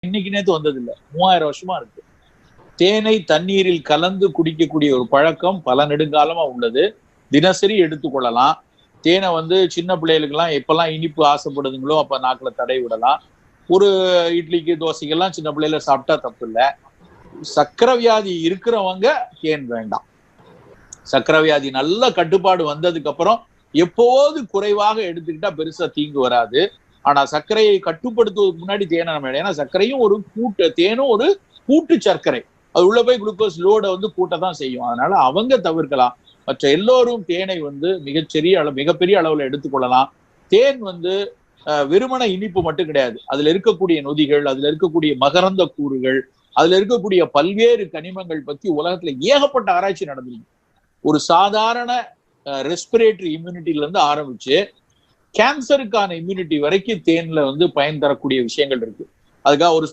இன்னைக்கு நேத்து வந்தது இல்ல, 3000 வருஷமா இருக்கு. தேனை தண்ணீரில் கலந்து குடிக்கக்கூடிய ஒரு பழக்கம் பல நெடுங்காலமா உள்ளது. தினசரி எடுத்துக்கொள்ளலாம். தேனை சின்ன பிள்ளைகளுக்கெல்லாம் எப்பெல்லாம் இனிப்பு ஆசைப்படுதுங்களோ அப்ப நாக்குல தடவி விடலாம். ஒரு இட்லிக்கு தோசைக்கெல்லாம் சின்ன பிள்ளைல சாப்பிட்டா தப்பு இல்ல. சர்க்கரை வியாதி இருக்கிறவங்க தேன் வேண்டாம். சர்க்கரை வியாதி நல்ல கட்டுப்பாடு வந்ததுக்கு அப்புறம் எப்போது குறைவாக எடுத்துக்கிட்டா பெருசா தீங்கு வராது. ஆனா சர்க்கரையை கட்டுப்படுத்துவதற்கு முன்னாடி தேனை நம்ம ஏன்னா சர்க்கரையும் ஒரு தேனும் ஒரு கூட்டு சர்க்கரை. அது உள்ள போய் குளுக்கோஸ் லோட கூட்டத்தான் செய்யும். அதனால அவங்க தவிர்க்கலாம். மற்ற எல்லோரும் தேனை மிகப்பெரிய அளவுல எடுத்துக்கொள்ளலாம். தேன் வெறுமன இனிப்பு மட்டும் கிடையாது. அதுல இருக்கக்கூடிய நொதிகள், அதுல இருக்கக்கூடிய மகரந்த கூறுகள், அதுல இருக்கக்கூடிய பல்வேறு கனிமங்கள் பத்தி உலகத்துல ஏகப்பட்ட ஆராய்ச்சி நடந்திருக்கு. ஒரு சாதாரண ரெஸ்பிரேட்டரி இம்யூனிட்டில இருந்து ஆரம்பிச்சு கேன்சருக்கான இம்யூனிட்டி வரைக்கும் தேன்ல பயன் தரக்கூடிய விஷயங்கள் இருக்கு. அதுக்காக ஒரு